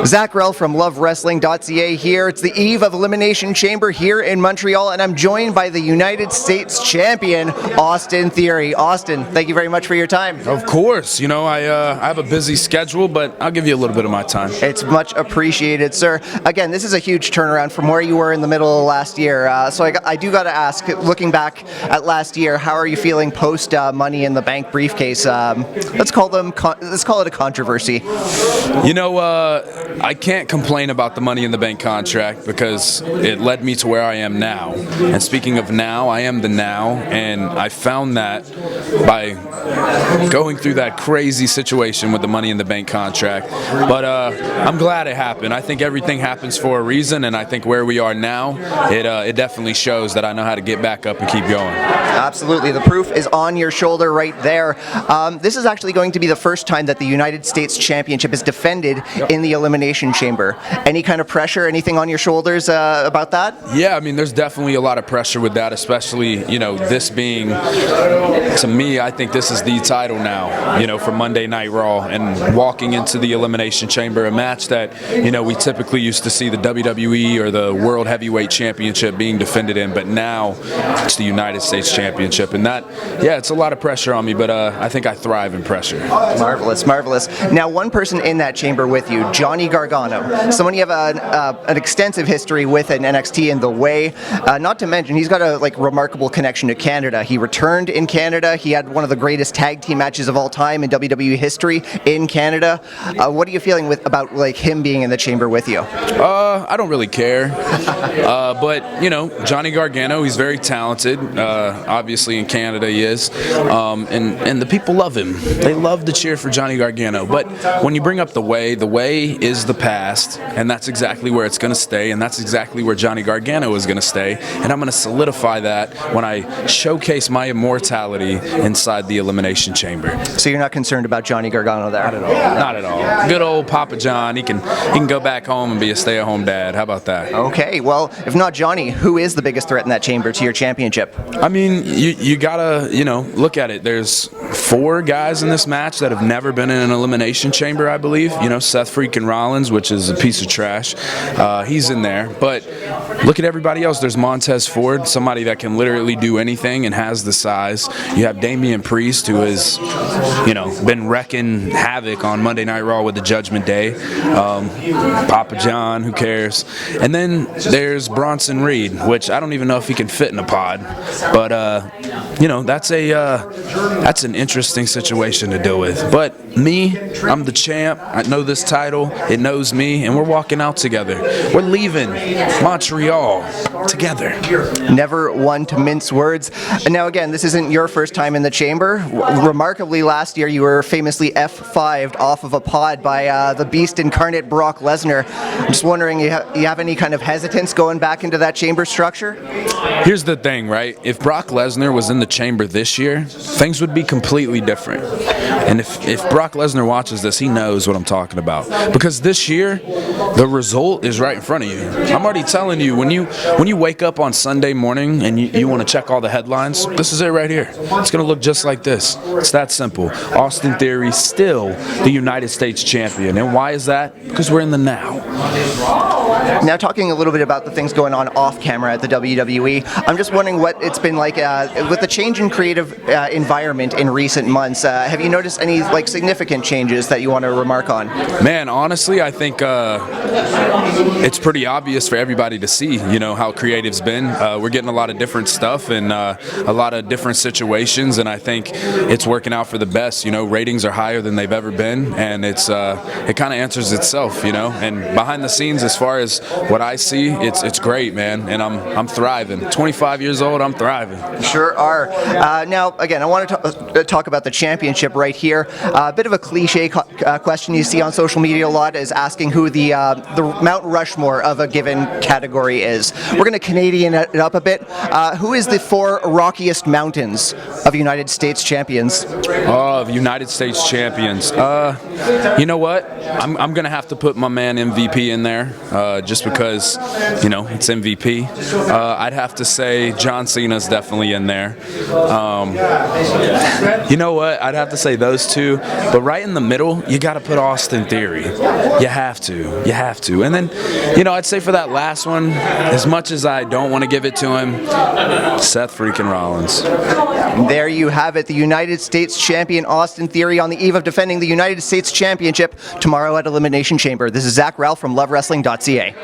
Zak Ralph from LoveWrestling.ca here. It's the eve of Elimination Chamber here in Montreal, and I'm joined by the United States Champion, Austin Theory. Austin, thank you very much for your time. Of course. You know, I have a busy schedule, but I'll give you a little bit of my time. It's much appreciated, sir. Again, this is a huge turnaround from where you were in the middle of last year. So I do got to ask, looking back at last year, how are you feeling post Money in the Bank briefcase? Let's call it a controversy. You know, I can't complain about the Money in the Bank contract because it led me to where I am now. And speaking of now, I am the now, and I found that by going through that crazy situation with the Money in the Bank contract. But I'm glad it happened. I think everything happens for a reason, and I think where we are now, it definitely shows that I know how to get back up and keep going. Absolutely. The proof is on your shoulder right there. This is actually going to be the first time that the United States Championship is defended in the Elimination Chamber. Any kind of pressure, anything on your shoulders about that? Yeah, I mean, there's definitely a lot of pressure with that, especially, you know, this being, to me, I think this is the title now, you know, for Monday Night Raw, and walking into the Elimination Chamber, a match that, you know, we typically used to see the WWE or the World Heavyweight Championship being defended in, but now it's the United States Championship, and that, yeah, it's a lot of pressure on me, but I think I thrive in pressure. Marvelous, marvelous. Now, one person in that chamber with you, Johnny Gargano, someone you have an extensive history with in NXT in the way. Not to mention, he's got a remarkable connection to Canada. He returned in Canada. He had one of the greatest tag team matches of all time in WWE history in Canada. What are you feeling about him being in the chamber with you? I don't really care, but you know, Johnny Gargano, he's very talented. Obviously, in Canada, he is, and the people love him. They love to cheer for Johnny Gargano. But when you bring up the way is the past, and that's exactly where it's going to stay, and that's exactly where Johnny Gargano is going to stay, and I'm going to solidify that when I showcase my immortality inside the Elimination Chamber. So you're not concerned about Johnny Gargano there? Not at all. Not at all. Good old Papa John. He can go back home and be a stay-at-home dad. How about that? Okay. Well, if not Johnny, who is the biggest threat in that chamber to your championship? I mean, you gotta, you know, look at it. There's 4 guys in this match that have never been in an Elimination Chamber, I believe. You know, Seth freaking Rollins, which is a piece of trash. He's in there. But look at everybody else. There's Montez Ford, somebody that can literally do anything and has the size. You have Damian Priest, who has, you know, been wrecking havoc on Monday Night Raw with the Judgment Day. Papa John, who cares? And then there's Bronson Reed, which I don't even know if he can fit in a pod. But, you know, that's an interesting situation to deal with. But me, I'm the champ. I know this title. It knows me, and we're walking out together. We're leaving Montreal together. Never one to mince words. And now, again, this isn't your first time in the chamber. Remarkably, last year you were famously F5'd off of a pod by the beast incarnate Brock Lesnar. I'm just wondering, you have any kind of hesitance going back into that chamber structure? Here's the thing, right? If Brock Lesnar was in the chamber this year, things would be completely different. And if Brock Lesnar watches this, he knows what I'm talking about. Because this year, the result is right in front of you. I'm already telling you, when you wake up on Sunday morning and you want to check all the headlines, this is it right here. It's going to look just like this. It's that simple. Austin Theory still the United States champion. And why is that? Because we're in the now. Now, talking a little bit about the things going on off camera at the WWE, I'm just wondering what it's been like with the change in creative environment in recent months. Have you noticed any significant changes that you want to remark on? Man, honestly, I think it's pretty obvious for everybody to see, you know, how creative's been. We're getting a lot of different stuff and a lot of different situations, and I think it's working out for the best. You know, ratings are higher than they've ever been, and it kind of answers itself, you know. And behind the scenes, as far as what I see, it's great, man, and I'm thriving. 25 years old, I'm thriving. Sure are. Now, again, I want to talk about the championship right here. A bit of a cliche question you see on social media a lot is asking who the Mount Rushmore of a given category is. We're going to Canadian it up a bit. Who is the 4 rockiest mountains of United States champions? Of United States champions. You know what? I'm going to have to put my man MVP in there just because, you know, it's MVP. I'd have to say John Cena's definitely in there. You know what? I'd have to say those two. But right in the middle, you got to put Austin Theory. You have to. You have to. And then, you know, I'd say for that last one, as much as I don't want to give it to him, Seth freaking Rollins. There you have it. The United States champion Austin Theory on the eve of defending the United States Championship tomorrow at Elimination Chamber. This is Zak Ralph from LoveWrestling.ca.